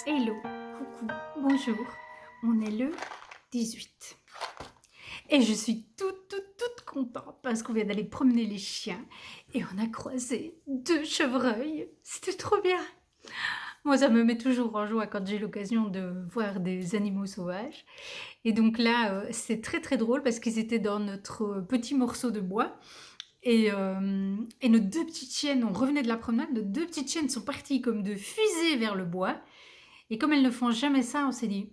Hello, coucou, bonjour, on est le 18 et je suis toute contente parce qu'on vient d'aller promener les chiens et on a croisé 2 chevreuils, c'était trop bien. Moi ça me met toujours en joie quand j'ai l'occasion de voir des animaux sauvages et donc là, c'est très drôle parce qu'ils étaient dans notre, petit morceau de bois et nos 2 petites chiennes, on revenait de la promenade, nos 2 petites chiennes sont parties comme de fusées vers le bois. Et comme elles ne font jamais ça, on s'est dit: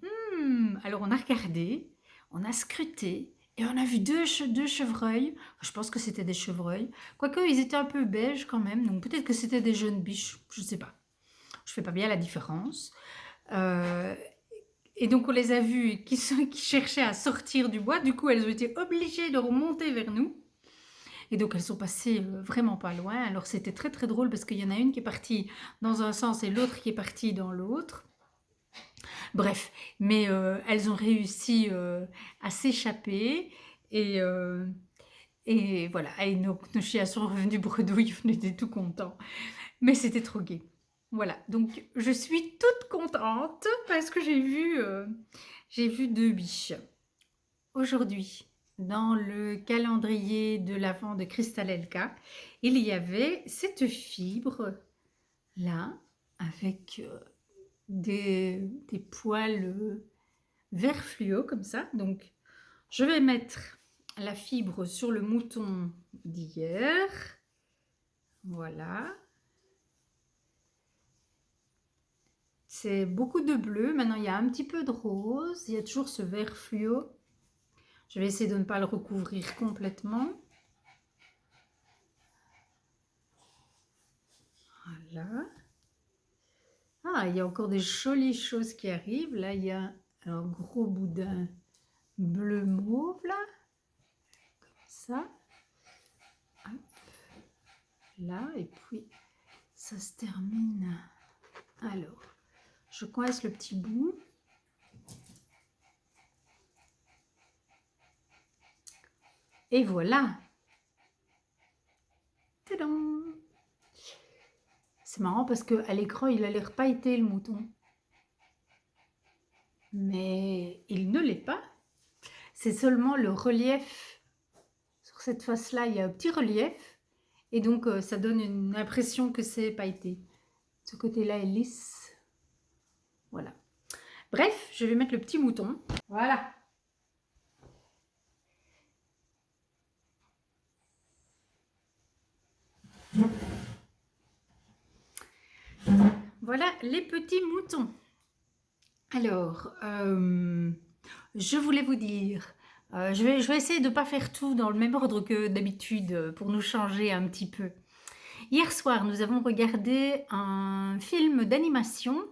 Alors on a regardé, on a scruté et on a vu deux chevreuils. Je pense que c'était des chevreuils. Quoique, ils étaient un peu beiges quand même, donc peut-être que c'était des jeunes biches, je ne sais pas. Je fais pas bien la différence. Euh, et donc on les a vus qui cherchaient à sortir du bois. Du coup, elles ont été obligées de remonter vers nous. Et donc elles sont passées vraiment pas loin. Alors c'était très drôle parce qu'il y en a une qui est partie dans un sens et l'autre qui est partie dans l'autre. Bref, mais elles ont réussi à s'échapper et, euh, et voilà. Et nos chiens sont revenus bredouilles, on était tout contents. Mais c'était trop gai. Voilà, donc je suis toute contente parce que j'ai vu 2 biches. Aujourd'hui, dans le calendrier de l'Avent de Kristalelka, il y avait cette fibre là avec des poils vert fluo comme ça. Donc, je vais mettre la fibre sur le mouton d'hier. Voilà. C'est beaucoup de bleu. Maintenant, il y a un petit peu de rose. Il y a toujours ce vert fluo. Je vais essayer de ne pas le recouvrir complètement. Voilà. Ah, il y a encore des jolies choses qui arrivent. Là, il y a un gros boudin bleu mauve, là. Comme ça. Hop. Là, et puis ça se termine. Alors, je coince le petit bout. Et voilà. Tadam! C'est marrant parce qu'à l'écran, il a l'air pailleté le mouton. Mais il ne l'est pas. C'est seulement le relief. Sur cette face-là, il y a un petit relief. Et donc, ça donne une impression que c'est pailleté. Ce côté-là est lisse. Voilà. Bref, je vais mettre le petit mouton. Voilà. Voilà les petits moutons. Alors, je voulais vous dire, je vais essayer de ne pas faire tout dans le même ordre que d'habitude pour nous changer un petit peu. Hier soir, nous avons regardé un film d'animation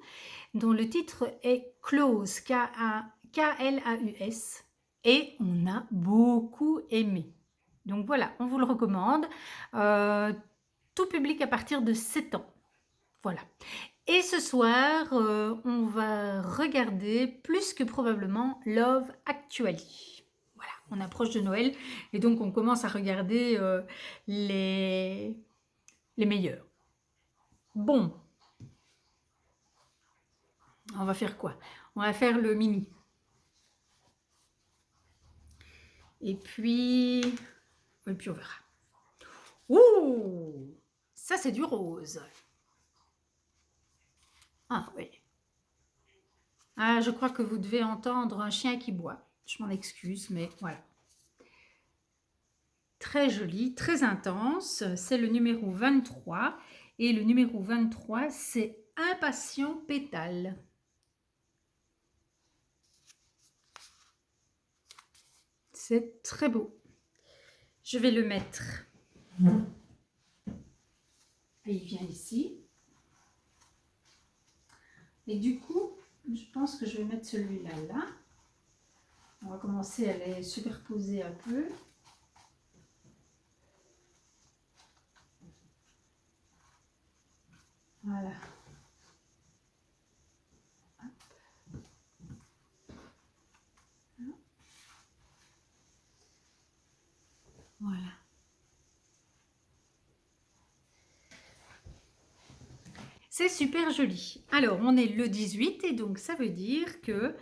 dont le titre est Klaus, Klaus, et on a beaucoup aimé. Donc voilà, on vous le recommande. Tout public à partir de 7 ans. Voilà. Et ce soir, on va regarder plus que probablement Love Actually. Voilà, on approche de Noël et donc on commence à regarder les meilleurs. Bon, on va faire quoi? On va faire le mini. Et puis on verra. Ouh, ça c'est du rose. Ah oui. Ah, je crois que vous devez entendre un chien qui boit. Je m'en excuse, mais voilà. Très joli, très intense. C'est le numéro 23. Et le numéro 23, c'est Impatient pétale. C'est très beau. Je vais le mettre. Et il vient ici. Et du coup, je pense que je vais mettre celui-là là. On va commencer à les superposer un peu. Voilà. Voilà. C'est super joli. Alors, on est le 18 et donc ça veut dire que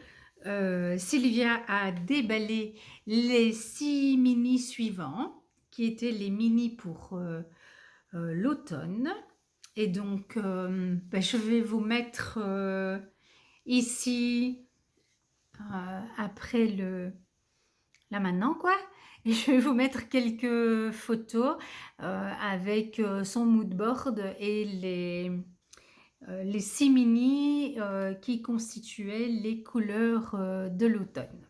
Sylvia a déballé les 6 mini suivants, qui étaient les mini pour l'automne. Et donc, ben, je vais vous mettre ici, après là maintenant quoi, et je vais vous mettre quelques photos avec son mood board et les 6 mini qui constituaient les couleurs de l'automne.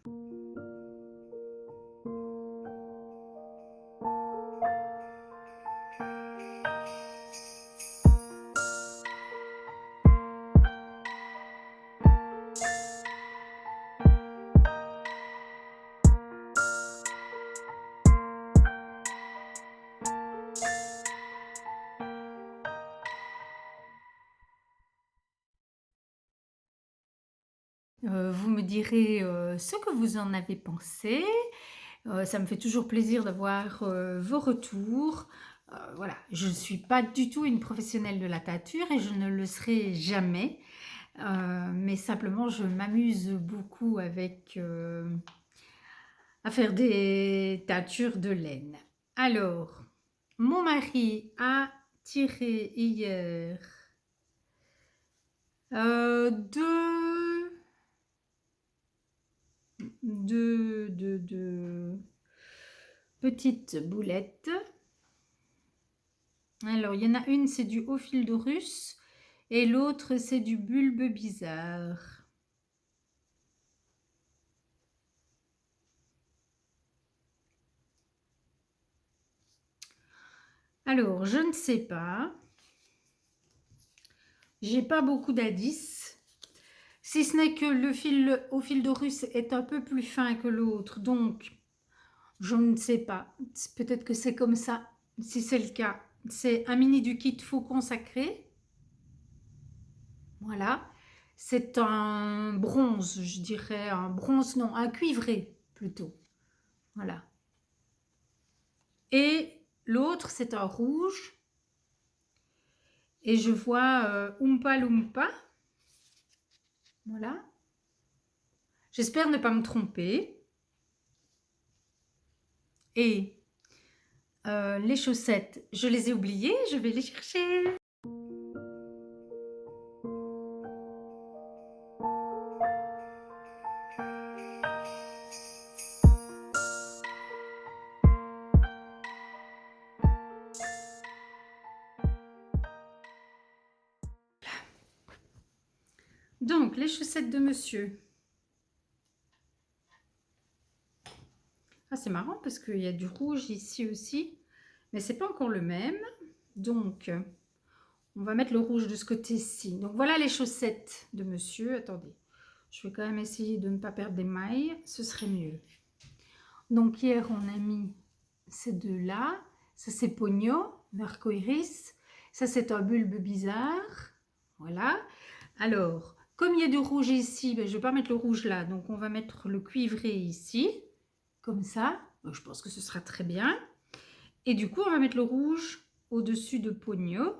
Vous me direz ce que vous en avez pensé. Ça me fait toujours plaisir d'avoir vos retours. Voilà, je ne suis pas du tout une professionnelle de la teinture et je ne le serai jamais. Mais simplement, je m'amuse beaucoup avec à faire des teintures de laine. Alors, mon mari a tiré hier deux petites boulettes. Alors, il y en a une, c'est du haut fil de russe et l'autre, c'est du bulbe bizarre. Alors, je ne sais pas. J'ai pas beaucoup d'indices. Si ce n'est que le fil au fil de russe est un peu plus fin que l'autre, donc je ne sais pas. Peut-être que c'est comme ça. Si c'est le cas, c'est un mini du kit faux consacré. Voilà. C'est un bronze, je dirais. Un bronze, non, un cuivré plutôt. Voilà. Et l'autre, c'est un rouge. Et je vois Oompa Loompa. Voilà. J'espère ne pas me tromper. Et les chaussettes, je les ai oubliées. Je vais les chercher. Donc, les chaussettes de monsieur. Ah, c'est marrant parce qu'il y a du rouge ici aussi. Mais c'est pas encore le même. Donc, on va mettre le rouge de ce côté-ci. Donc, voilà les chaussettes de monsieur. Attendez, je vais quand même essayer de ne pas perdre des mailles. Ce serait mieux. Donc, hier, on a mis ces deux-là. Ça, c'est Pogno, Arcoiris. Ça, c'est un bulbe bizarre. Voilà. Alors, comme il y a du rouge ici, ben, je ne vais pas mettre le rouge là. Donc, on va mettre le cuivré ici. Comme ça. Je pense que ce sera très bien. Et du coup, on va mettre le rouge au-dessus de Pogno.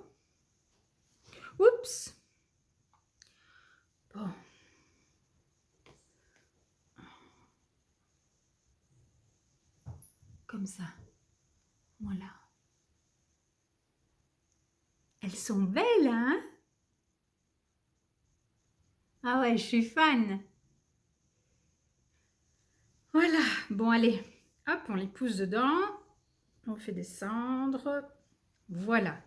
Oups. Bon. Comme ça. Voilà. Elles sont belles, hein? Ah ouais, je suis fan. Voilà. Bon, allez. Hop, on les pousse dedans. On fait descendre. Voilà.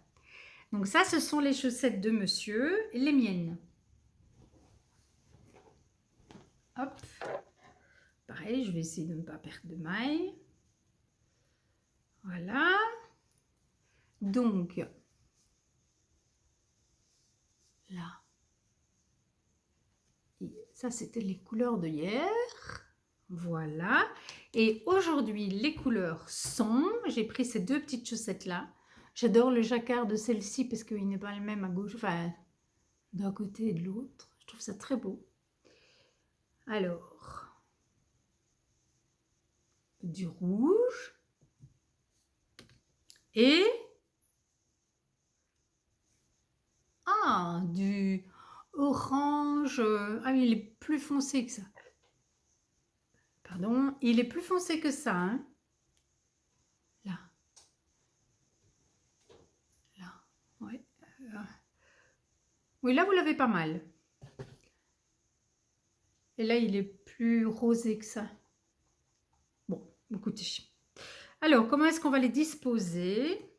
Donc ça, ce sont les chaussettes de monsieur, les miennes. Hop. Pareil, je vais essayer de ne pas perdre de mailles. Voilà. Donc, là. Ça, c'était les couleurs de hier. Voilà. Et aujourd'hui, les couleurs sont... J'ai pris ces deux petites chaussettes-là. J'adore le jacquard de celle-ci parce qu'il n'est pas le même à gauche, enfin, d'un côté et de l'autre. Je trouve ça très beau. Alors, du rouge. Et... Ah, du orange. Ah oui, il est plus foncé que ça. Pardon, il est plus foncé que ça, hein. Là, là, ouais. euh, Oui, là, vous l'avez pas mal. Et là, il est plus rosé que ça. Bon, écoutez. Alors, comment est-ce qu'on va les disposer?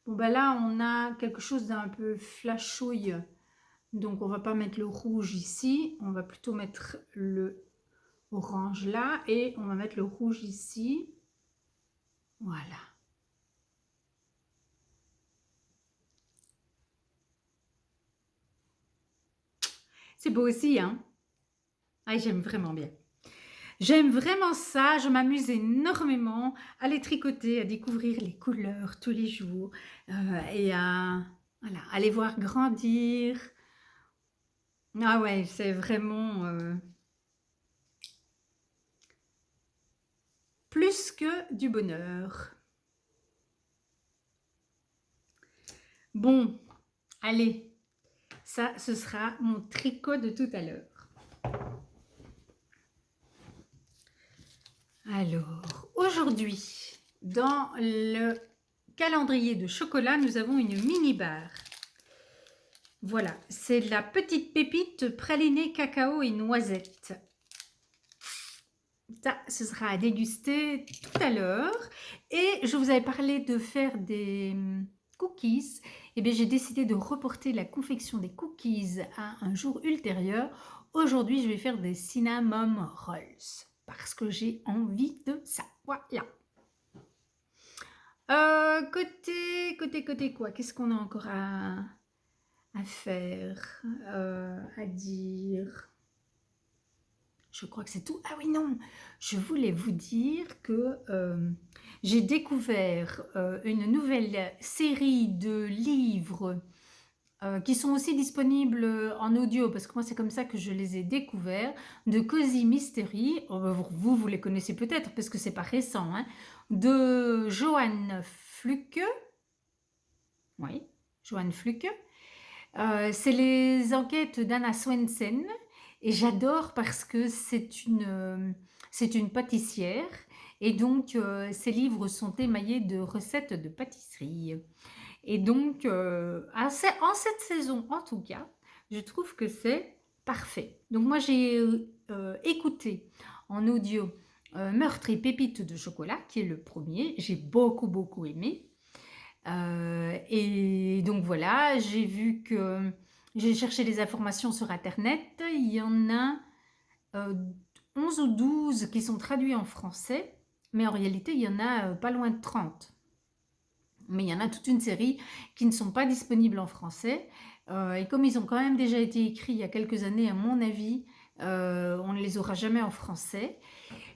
Bon, ben là, on a quelque chose d'un peu flashouille. Donc, on va pas mettre le rouge ici. On va plutôt mettre le orange là. Et on va mettre le rouge ici. Voilà. C'est beau aussi, hein? Ah, j'aime vraiment bien. J'aime vraiment ça, je m'amuse énormément à les tricoter, à découvrir les couleurs tous les jours et voilà, à les voir grandir. Ah ouais, c'est vraiment plus que du bonheur. Bon, allez, ça, ce sera mon tricot de tout à l'heure. Alors, aujourd'hui, dans le calendrier de chocolat, nous avons une mini barre. Voilà, c'est la petite pépite pralinée cacao et noisette. Ça, ce sera à déguster tout à l'heure. Et je vous avais parlé de faire des cookies. Eh bien, j'ai décidé de reporter la confection des cookies à un jour ultérieur. Aujourd'hui, je vais faire des cinnamon rolls parce que j'ai envie de ça. Voilà. Côté quoi? Qu'est-ce qu'on a encore à faire, à dire? Je crois que c'est tout. Ah oui, non, je voulais vous dire que j'ai découvert une nouvelle série de livres qui sont aussi disponibles en audio, parce que moi c'est comme ça que je les ai découverts, de Cozy Mystery. Oh, bah, vous les connaissez peut-être parce que c'est pas récent, hein, de Johann Fluke. Oui, Johann Fluke. C'est les enquêtes d'Anna Swensen et j'adore parce que c'est une pâtissière et donc ses livres sont émaillés de recettes de pâtisserie. Et donc, en cette saison en tout cas, je trouve que c'est parfait. Donc moi j'ai écouté en audio Meurtre et pépites de chocolat, qui est le premier. J'ai beaucoup aimé. Et donc voilà, j'ai vu que j'ai cherché les informations sur internet. Il y en a 11 ou 12 qui sont traduits en français, mais en réalité, il y en a pas loin de 30. Mais il y en a toute une série qui ne sont pas disponibles en français. Et comme ils ont quand même déjà été écrits il y a quelques années, à mon avis, on ne les aura jamais en français.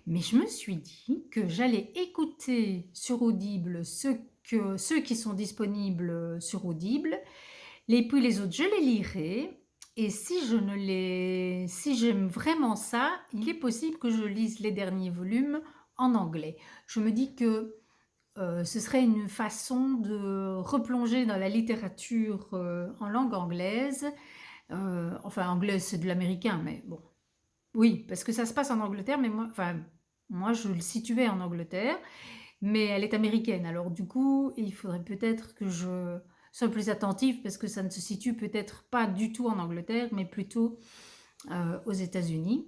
Mais je me suis dit que j'allais écouter sur Audible ceux qui sont disponibles sur Audible, puis les autres, je les lirai. Et si j'aime vraiment ça, il est possible que je lise les derniers volumes en anglais. Je me dis que ce serait une façon de replonger dans la littérature en langue anglaise. Enfin, anglaise, c'est de l'américain, mais bon. Oui, parce que ça se passe en Angleterre, mais moi, je le situais en Angleterre, mais elle est américaine. Alors du coup, il faudrait peut-être que je sois plus attentive parce que ça ne se situe peut-être pas du tout en Angleterre, mais plutôt aux États-Unis.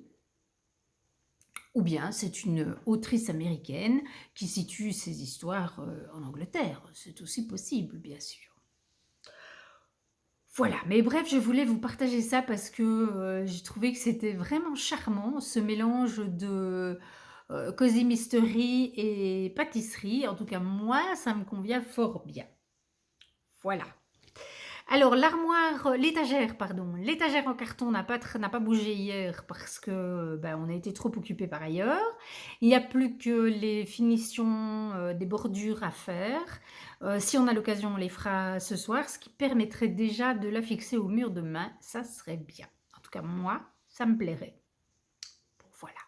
Ou bien c'est une autrice américaine qui situe ses histoires en Angleterre. C'est aussi possible, bien sûr. Voilà, mais bref, je voulais vous partager ça parce que j'ai trouvé que c'était vraiment charmant, ce mélange de Cozy Mystery et pâtisserie. En tout cas, moi, ça me convient fort bien. Voilà. Alors, l'étagère en carton n'a pas bougé hier parce que ben, on a été trop occupés par ailleurs. Il n'y a plus que les finitions des bordures à faire. Si on a l'occasion, on les fera ce soir, ce qui permettrait déjà de la fixer au mur demain. Ça serait bien. En tout cas, moi, ça me plairait. Bon, voilà.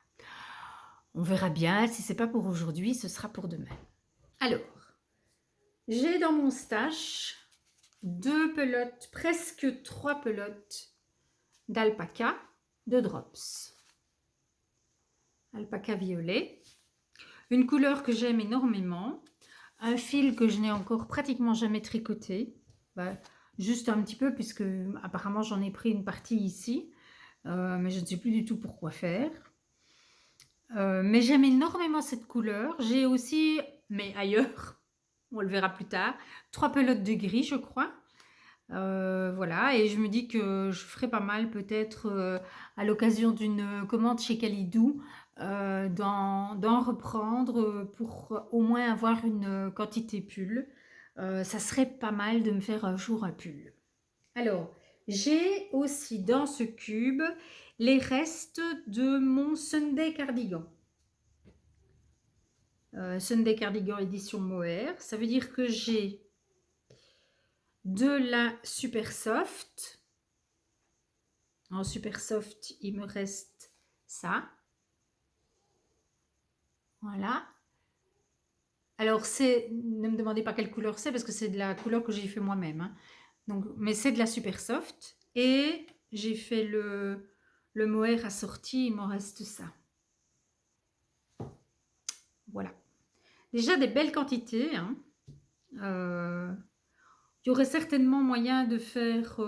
On verra bien. Si c'est pas pour aujourd'hui, ce sera pour demain. Alors, j'ai dans mon stash 2 pelotes, presque 3 pelotes d'alpaca de Drops. Alpaca violet. Une couleur que j'aime énormément. Un fil que je n'ai encore pratiquement jamais tricoté. Bah, juste un petit peu puisque apparemment j'en ai pris une partie ici. Mais je ne sais plus du tout pourquoi faire. Mais j'aime énormément cette couleur. J'ai aussi, mais ailleurs, on le verra plus tard, 3 pelotes de gris, je crois. Voilà, et je me dis que je ferai pas mal peut-être à l'occasion d'une commande chez Calidou d'en reprendre pour au moins avoir une quantité pull. Ça serait pas mal de me faire un jour un pull. Alors, j'ai aussi dans ce cube les restes de mon Sunday Cardigan. Sunday Cardigan édition Mohair. Ça veut dire que j'ai de la Super Soft. En Super Soft, il me reste ça. Voilà. Alors, ne me demandez pas quelle couleur c'est parce que c'est de la couleur que j'ai fait moi-même. Hein. Donc, mais c'est de la Super Soft. Et j'ai fait le mohair assorti, il m'en reste ça. Voilà. Déjà des belles quantités. Hein. Il y aurait certainement moyen de faire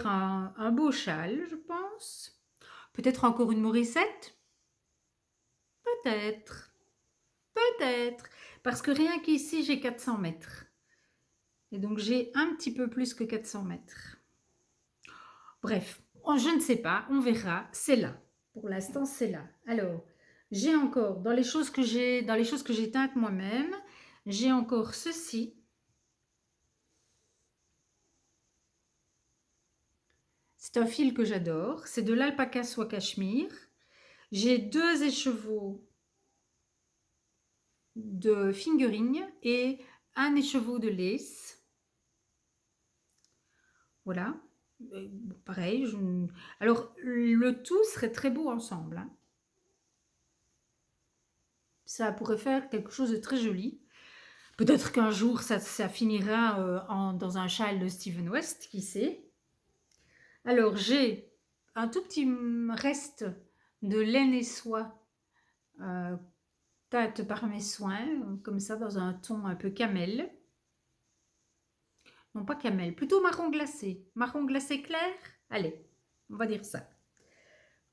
un beau châle, je pense. Peut-être encore une Morissette. Peut-être. Peut-être. Parce que rien qu'ici, j'ai 400 mètres. Et donc, j'ai un petit peu plus que 400 mètres. Bref, je ne sais pas. On verra. C'est là. Pour l'instant, c'est là. Alors, j'ai encore, dans les choses que j'ai teintes moi-même, j'ai encore ceci. C'est un fil que j'adore. C'est de l'alpaca soie cachemire. J'ai 2 écheveaux de fingering et un écheveau de lace. Voilà. Pareil. Alors, le tout serait très beau ensemble. Hein. Ça pourrait faire quelque chose de très joli. Peut-être qu'un jour, ça finira dans un châle de Steven West, qui sait. Alors, j'ai un tout petit reste de laine et soie teinte par mes soins, comme ça, dans un ton un peu camel. Non, pas camel, plutôt marron glacé. Marron glacé clair. Allez, on va dire ça.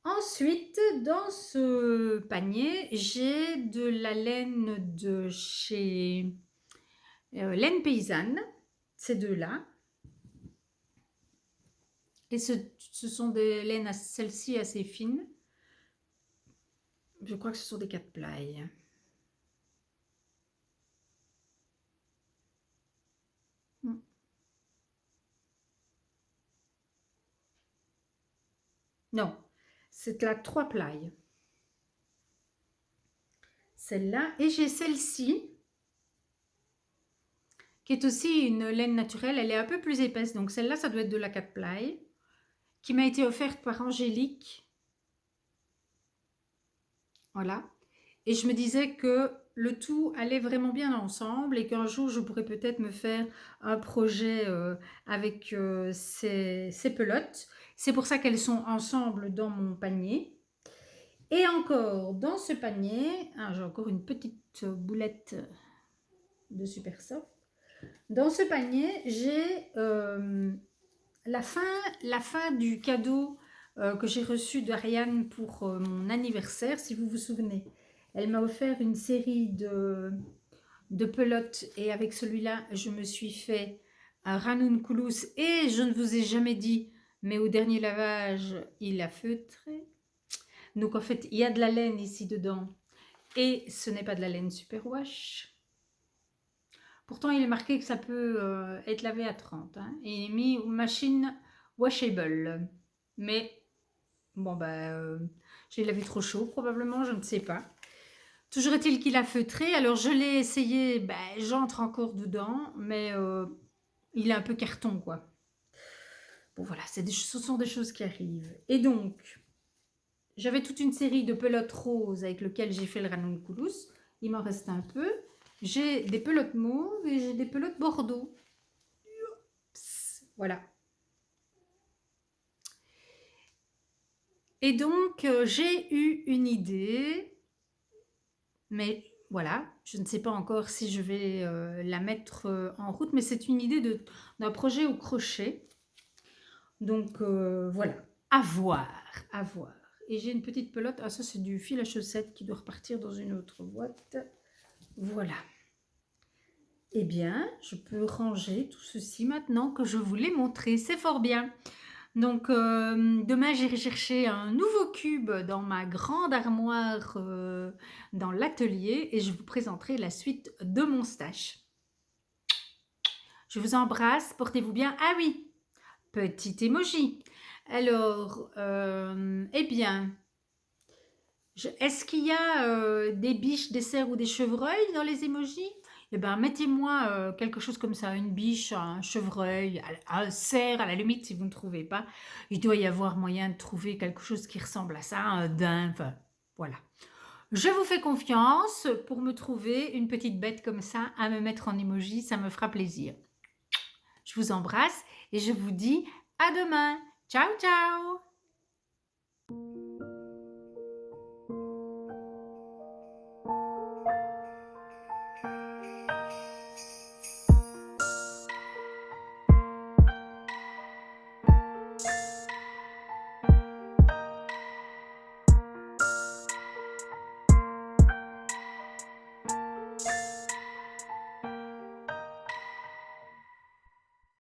Ensuite, dans ce panier, j'ai de la laine de chez Laine Paysanne. Ces deux-là. Et ce sont des laines, celles-ci assez fines. Je crois que ce sont des 4 ply. Non, c'est la 3 ply. Celle-là. Et j'ai celle-ci, qui est aussi une laine naturelle. Elle est un peu plus épaisse. Donc celle-là, ça doit être de la 4 ply, qui m'a été offerte par Angélique. Voilà. Et je me disais que le tout allait vraiment bien ensemble et qu'un jour, je pourrais peut-être me faire un projet avec ces pelotes. C'est pour ça qu'elles sont ensemble dans mon panier. Et encore, dans ce panier, j'ai encore une petite boulette de Super Soft. Dans ce panier, j'ai la fin du cadeau que j'ai reçu d'Ariane pour mon anniversaire, si vous vous souvenez. Elle m'a offert une série de pelotes et avec celui-là, je me suis fait un ranunculus et je ne vous ai jamais dit, mais au dernier lavage, il a feutré. Donc en fait, il y a de la laine ici dedans et ce n'est pas de la laine superwash. Pourtant, il est marqué que ça peut être lavé à 30 hein, et il est mis machine washable. Mais bon, j'ai lavé trop chaud probablement, je ne sais pas. Toujours est-il qu'il a feutré. Alors je l'ai essayé, j'entre encore dedans, mais il est un peu carton quoi. Bon voilà, ce sont des choses qui arrivent. Et donc, j'avais toute une série de pelotes roses avec lesquelles j'ai fait le ranunculus. Il m'en reste un peu. J'ai des pelotes mauves et j'ai des pelotes bordeaux. Voilà. Et donc, j'ai eu une idée, mais voilà, je ne sais pas encore si je vais la mettre en route, mais c'est une idée d'un projet au crochet. Donc, voilà, à voir, à voir. Et j'ai une petite pelote, ah ça c'est du fil à chaussettes qui doit repartir dans une autre boîte. Voilà. Eh bien, je peux ranger tout ceci maintenant que je vous l'ai montré, c'est fort bien. Donc, demain, j'irai chercher un nouveau cube dans ma grande armoire dans l'atelier et je vous présenterai la suite de mon stage. Je vous embrasse, portez-vous bien. Ah oui, petit emoji. Alors, eh bien, est-ce qu'il y a des biches, des cerfs ou des chevreuils dans les emojis? Eh bien, mettez-moi quelque chose comme ça, une biche, un chevreuil, un cerf à la limite si vous ne trouvez pas. Il doit y avoir moyen de trouver quelque chose qui ressemble à ça, un daim, enfin, voilà. Je vous fais confiance pour me trouver une petite bête comme ça à me mettre en emoji, ça me fera plaisir. Je vous embrasse et je vous dis à demain. Ciao, ciao!